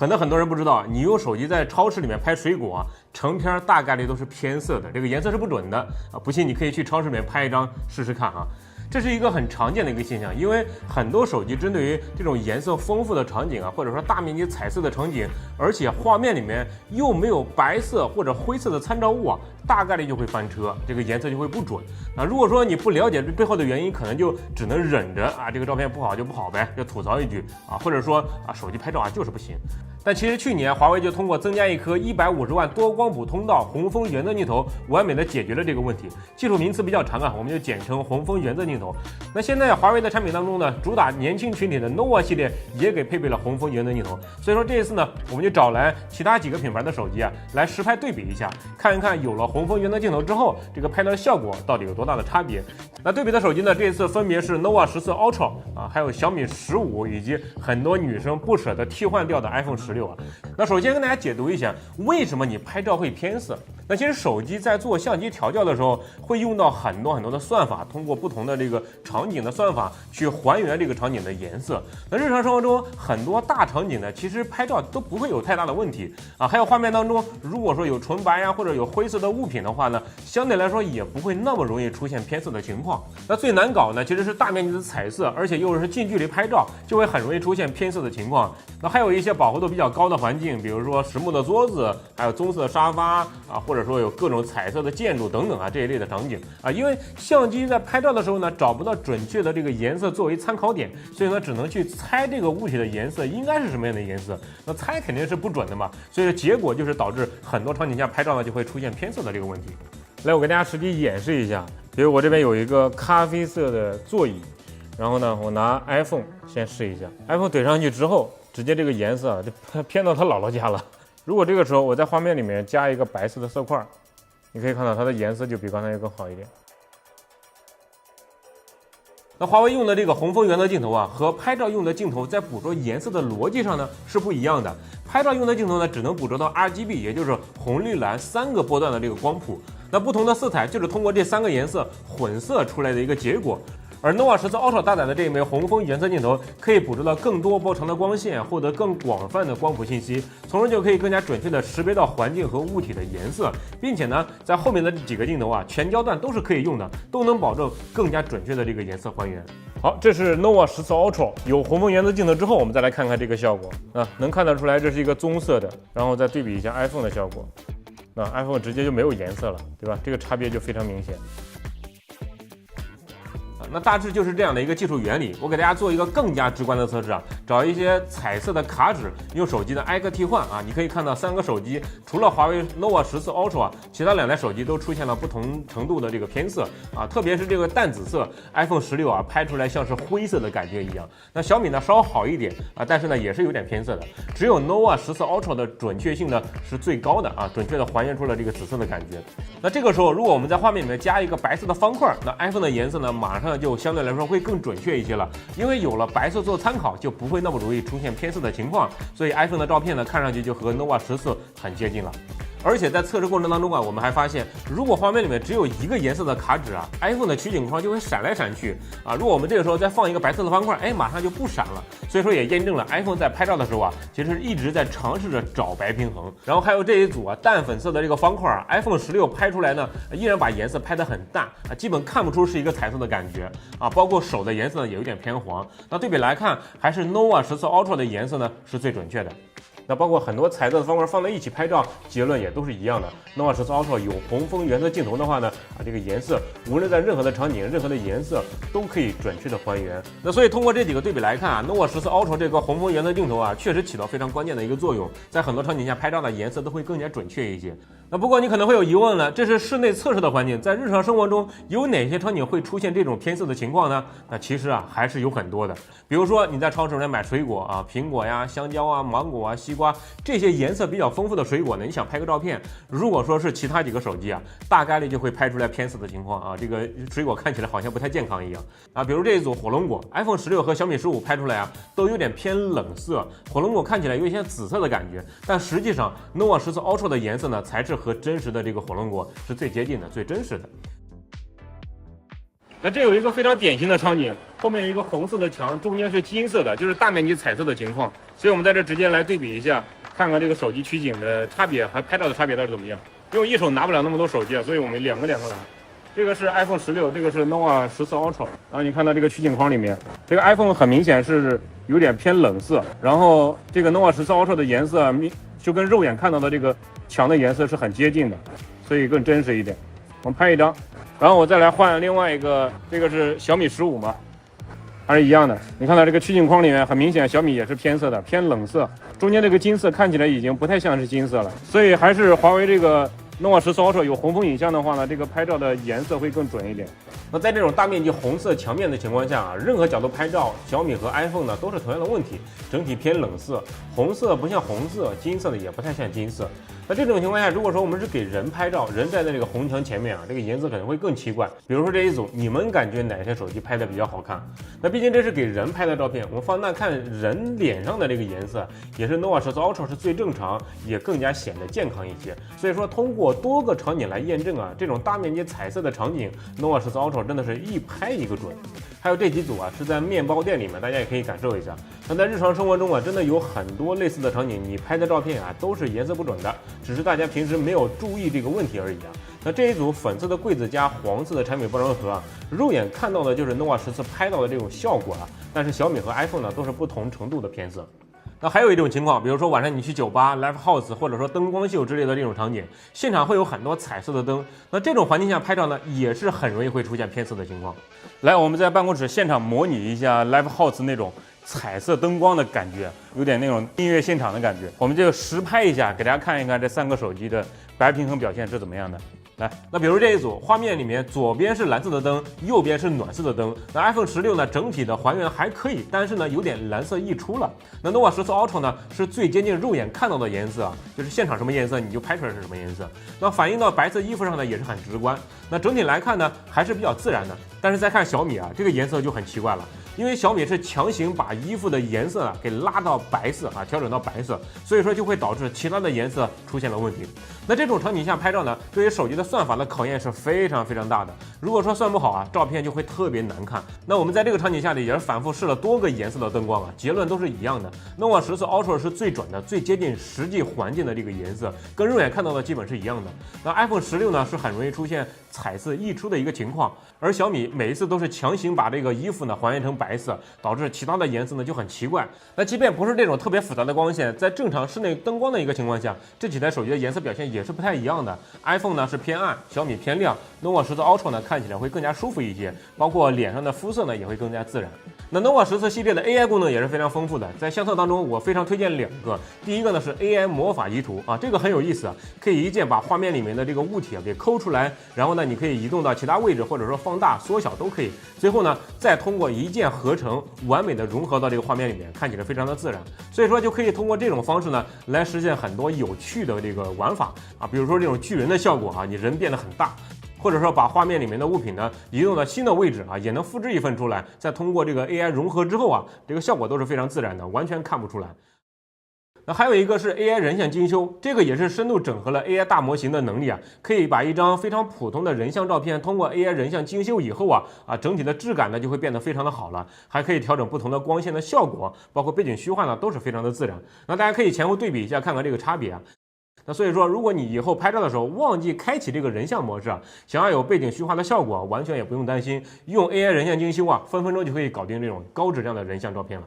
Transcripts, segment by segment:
可能很多人不知道，你用手机在超市里面拍水果啊，成片大概率都是偏色的，这个颜色是不准的啊。不信你可以去超市里面拍一张试试看啊。这是一个很常见的一个现象，因为很多手机针对于这种颜色丰富的场景啊，或者说大面积彩色的场景，而且画面里面又没有白色或者灰色的参照物啊，大概率就会翻车，这个颜色就会不准。那如果说你不了解这背后的原因，可能就只能忍着啊，这个照片不好就不好呗，就吐槽一句啊，或者说啊，手机拍照啊就是不行。但其实去年华为就通过增加一颗150万多光谱通道红枫原色镜头，完美的解决了这个问题。技术名词比较长啊，我们就简称红枫原色镜头。那现在华为的产品当中呢，主打年轻群体的 nova 系列也给配备了红枫原色镜头。所以说这一次呢，我们就找来其他几个品牌的手机啊，来实拍对比一下，看一看有了红枫原色镜头之后，这个拍照效果到底有多大的差别。那对比的手机呢，这一次分别是 nova 14 Ultra 啊，还有小米15，以及很多女生不舍得替换掉的 iPhone 16啊。那首先跟大家解读一下，为什么你拍照会偏色？那其实手机在做相机调教的时候，会用到很多的算法，通过不同的这个场景的算法去还原这个场景的颜色。那日常生活中很多大场景呢，其实拍照都不会有太大的问题啊。还有画面当中，如果说有纯白呀或者有灰色的物品的话呢，相对来说也不会那么容易出现偏色的情况。那最难搞呢，其实是大面积的彩色，而且又是近距离拍照，就会很容易出现偏色的情况。那还有一些饱和度比较高的环境，比如说实木的桌子，还有棕色沙发啊，或者说有各种彩色的建筑等等啊，这一类的场景啊，因为相机在拍照的时候呢，找不到准确的这个颜色作为参考点，所以呢，只能去猜这个物体的颜色应该是什么样的颜色。那猜肯定是不准的嘛，所以结果就是导致很多场景下拍照呢就会出现偏色的这个问题。来，我给大家实际演示一下，比如我这边有一个咖啡色的座椅，然后呢，我拿 iPhone 先试一下 ，iPhone 怼上去之后，直接这个颜色就偏到他姥姥家了。如果这个时候我在画面里面加一个白色的色块，你可以看到它的颜色就比刚才要更好一点。那华为用的这个红枫原色镜头啊，和拍照用的镜头在捕捉颜色的逻辑上呢是不一样的。拍照用的镜头呢，只能捕捉到 RGB， 也就是红绿蓝3个波段的这个光谱。那不同的色彩就是通过这3个颜色混色出来的一个结果。而 nova 14 Ultra 搭载的这一枚红枫原色镜头，可以捕捉到更多波长的光线，获得更广泛的光谱信息，从而就可以更加准确的识别到环境和物体的颜色，并且呢，在后面的这几个镜头啊，全焦段都是可以用的，都能保证更加准确的这个颜色还原。好，这是 nova 14 Ultra 有红枫原色镜头之后，我们再来看看这个效果啊，能看得出来这是一个棕色的，然后再对比一下 iPhone 的效果，那 iPhone 直接就没有颜色了，对吧？这个差别就非常明显。那大致就是这样的一个技术原理，我给大家做一个更加直观的测试啊，找一些彩色的卡纸，用手机的挨个替换啊，你可以看到3个手机，除了华为 nova 14 Ultra， 其他2台手机都出现了不同程度的这个偏色啊，特别是这个淡紫色 iPhone 16啊，拍出来像是灰色的感觉一样。那小米呢稍好一点啊，但是呢也是有点偏色的，只有 nova 14 Ultra 的准确性呢是最高的啊，准确的还原出了这个紫色的感觉。那这个时候如果我们在画面里面加一个白色的方块，那 iPhone 的颜色呢马上就相对来说会更准确一些了，因为有了白色做参考，就不会那么容易出现偏色的情况，所以 iPhone 的照片呢看上去就和 nova 14很接近了。而且在测试过程当中啊，我们还发现，如果画面里面只有一个颜色的卡纸啊 ，iPhone 的取景框就会闪来闪去啊。如果我们这个时候再放一个白色的方块，哎，马上就不闪了。所以说也验证了 iPhone 在拍照的时候啊，其实一直在尝试着找白平衡。然后还有这一组啊淡粉色的这个方块啊 ，iPhone 16拍出来呢，依然把颜色拍得很淡啊，基本看不出是一个彩色的感觉啊。包括手的颜色呢也有点偏黄。那对比来看，还是 nova 14 Ultra 的颜色呢是最准确的。那包括很多彩色的方块放在一起拍照，结论也都是一样的。nova 14 Ultra 有红枫原色镜头的话呢，啊，这个颜色无论在任何的场景、任何的颜色都可以准确的还原。那所以通过这几个对比来看啊 ，nova 14 Ultra 这个红枫原色镜头啊，确实起到非常关键的一个作用，在很多场景下拍照的颜色都会更加准确一些。那不过你可能会有疑问了，这是室内测试的环境，在日常生活中有哪些场景会出现这种偏色的情况呢？那其实啊还是有很多的。比如说你在超市里面买水果啊，苹果呀、香蕉啊、芒果啊、西瓜这些颜色比较丰富的水果呢，你想拍个照片，如果说是其他几个手机啊，大概率就会拍出来偏色的情况啊，这个水果看起来好像不太健康一样啊。比如这一组火龙果 ，iPhone 16和小米15拍出来啊，都有点偏冷色，火龙果看起来有一些紫色的感觉，但实际上 nova 14 Ultra 的颜色呢，才是和真实的这个火龙果是最接近的、最真实的。那这有一个非常典型的场景，后面有一个红色的墙，中间是金色的，就是大面积彩色的情况。所以我们在这直接来对比一下，看看这个手机取景的差别，还拍照的差别到底怎么样。因为一手拿不了那么多手机，所以我们两个来。这个是 iPhone 16，这个是 nova 14 Ultra。然后你看到这个取景框里面，这个 iPhone 很明显是有点偏冷色，然后这个 nova 14 Ultra 的颜色就跟肉眼看到的这个墙的颜色是很接近的，所以更真实一点。我们拍一张，然后我再来换另外一个，这个是小米15嘛，还是一样的。你看到这个取景框里面，很明显小米也是偏色的，偏冷色，中间这个金色看起来已经不太像是金色了，所以还是华为这个nova 14 Ultra 有红枫影像的话呢，这个拍照的颜色会更准一点。那在这种大面积红色墙面的情况下啊，任何角度拍照，小米和 iPhone 呢都是同样的问题，整体偏冷色，红色不像红色，金色的也不太像金色。那这种情况下，如果说我们是给人拍照，人站在这个红墙前面啊，这个颜色可能会更奇怪。比如说这一组，你们感觉哪些手机拍的比较好看？那毕竟这是给人拍的照片，我们放大看人脸上的这个颜色，也是 nova 14 Ultra 是最正常，也更加显得健康一些。所以说，通过多个场景来验证啊，这种大面积彩色的场景 ，nova 14 Ultra 真的是一拍一个准。还有这几组啊，是在面包店里面，大家也可以感受一下。那在日常生活中啊，真的有很多类似的场景，你拍的照片啊都是颜色不准的，只是大家平时没有注意这个问题而已啊。那这一组粉色的柜子加黄色的产品包装盒啊，肉眼看到的就是 nova 14拍到的这种效果啊，但是小米和 iPhone 呢都是不同程度的偏色。那还有一种情况，比如说晚上你去酒吧、live house 或者说灯光秀之类的这种场景，现场会有很多彩色的灯，那这种环境下拍照呢，也是很容易会出现偏色的情况。来，我们在办公室现场模拟一下 live house 那种彩色灯光的感觉，有点那种音乐现场的感觉。我们就实拍一下，给大家看一看这3个手机的白平衡表现是怎么样的。来，那比如这一组画面里面，左边是蓝色的灯，右边是暖色的灯。那 iPhone 16呢，整体的还原还可以，但是呢，有点蓝色溢出了。那 nova 14 Ultra 呢，是最接近肉眼看到的颜色啊，就是现场什么颜色，你就拍出来是什么颜色。那反映到白色衣服上呢，也是很直观。那整体来看呢，还是比较自然的。但是再看小米啊，这个颜色就很奇怪了。因为小米是强行把衣服的颜色啊给拉到白色啊，调整到白色，所以说就会导致其他的颜色出现了问题。那这种场景下拍照呢，对于手机的算法的考验是非常非常大的。如果说算不好啊，照片就会特别难看。那我们在这个场景下呢，也是反复试了多个颜色的灯光啊，结论都是一样的。nova 14 Ultra 是最准的，最接近实际环境的这个颜色，跟肉眼看到的基本是一样的。那 iPhone 16呢，是很容易出现彩色溢出的一个情况，而小米每一次都是强行把这个衣服呢还原成白色，导致其他的颜色呢就很奇怪。那即便不是这种特别复杂的光线，在正常室内灯光的一个情况下，这几台手机的颜色表现也是不太一样的。iPhone 呢是偏暗，小米偏亮，nova 14 Ultra 呢看起来会更加舒服一些，包括脸上的肤色呢也会更加自然。那 nova 14系列的 AI 功能也是非常丰富的，在相册当中我非常推荐2个。第一个呢是 AI 魔法移图啊，这个很有意思啊，可以一键把画面里面的这个物体啊给抠出来，然后呢你可以移动到其他位置，或者说放大、缩小都可以。最后呢再通过一键合成，完美的融合到这个画面里面，看起来非常的自然。所以说就可以通过这种方式呢来实现很多有趣的这个玩法啊，比如说这种巨人的效果啊，你人变得很大。或者说把画面里面的物品呢移动到新的位置啊，也能复制一份出来，再通过这个 AI 融合之后啊，这个效果都是非常自然的，完全看不出来。那还有一个是 AI 人像精修，这个也是深度整合了 AI 大模型的能力啊，可以把一张非常普通的人像照片通过 AI 人像精修以后啊，整体的质感呢就会变得非常的好了，还可以调整不同的光线的效果，包括背景虚化呢都是非常的自然。那大家可以前后对比一下，看看这个差别啊。那所以说，如果你以后拍照的时候忘记开启这个人像模式啊，想要有背景虚化的效果，完全也不用担心，用 AI 人像精修啊，分分钟就可以搞定这种高质量的人像照片了。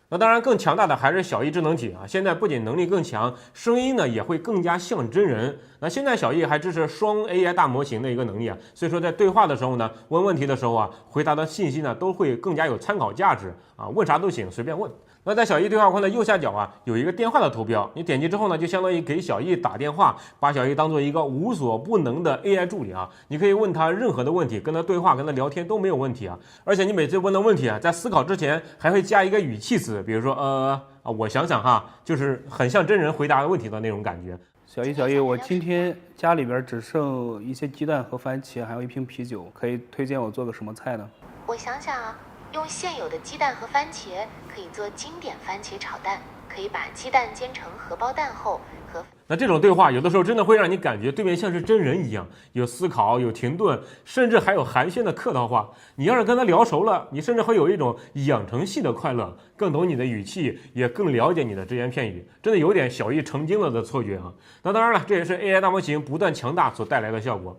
那当然，更强大的还是小艺智能体啊！现在不仅能力更强，声音呢也会更加像真人。那现在小艺还支持双 AI 大模型的一个能力啊，所以说在对话的时候呢，问问题的时候啊，回答的信息呢都会更加有参考价值啊，问啥都行，随便问。那在小艺对话框的右下角啊，有一个电话的图标，你点击之后呢，就相当于给小艺打电话，把小艺当做一个无所不能的 AI 助理啊，你可以问他任何的问题，跟他对话、跟他聊天都没有问题啊。而且你每次问的问题啊，在思考之前还会加一个语气词，比如说我想想哈，就是很像真人回答问题的那种感觉。小艺，我今天家里边只剩一些鸡蛋和番茄，还有一瓶啤酒，可以推荐我做个什么菜呢？我想想啊，用现有的鸡蛋和番茄可以做经典番茄炒蛋，可可以把鸡蛋煎成荷包蛋后和。那这种对话有的时候真的会让你感觉对面像是真人一样，有思考，有停顿，甚至还有寒暄的客套话。你要是跟他聊熟了，你甚至会有一种养成系的快乐，更懂你的语气，也更了解你的只言片语，真的有点小意成精了的错觉啊。那当然了，这也是 AI 大模型不断强大所带来的效果。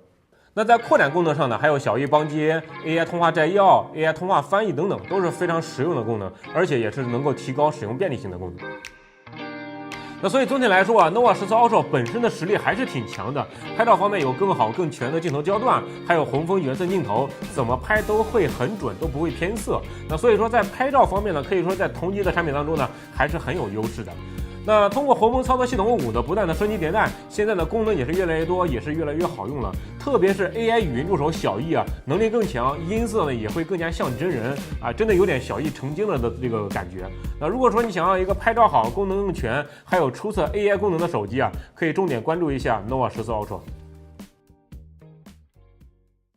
那在扩展功能上呢，还有小易帮接、AI 通话摘要、AI 通话翻译等等，都是非常实用的功能，而且也是能够提高使用便利性的功能。那所以总体来说啊 ，nova 14 Ultra 本身的实力还是挺强的，拍照方面有更好更全的镜头焦段，还有红枫原色镜头，怎么拍都会很准，都不会偏色。那所以说在拍照方面呢，可以说在同级的产品当中呢，还是很有优势的。那通过鸿蒙操作系统5的不断的升级迭代，现在的功能也是越来越多，也是越来越好用了。特别是 AI 语音助手小易啊，能力更强，音色呢也会更加像真人啊，真的有点小易成精了的这个感觉。那如果说你想要一个拍照好、功能更全，还有出色 AI 功能的手机啊，可以重点关注一下 nova 14 Ultra。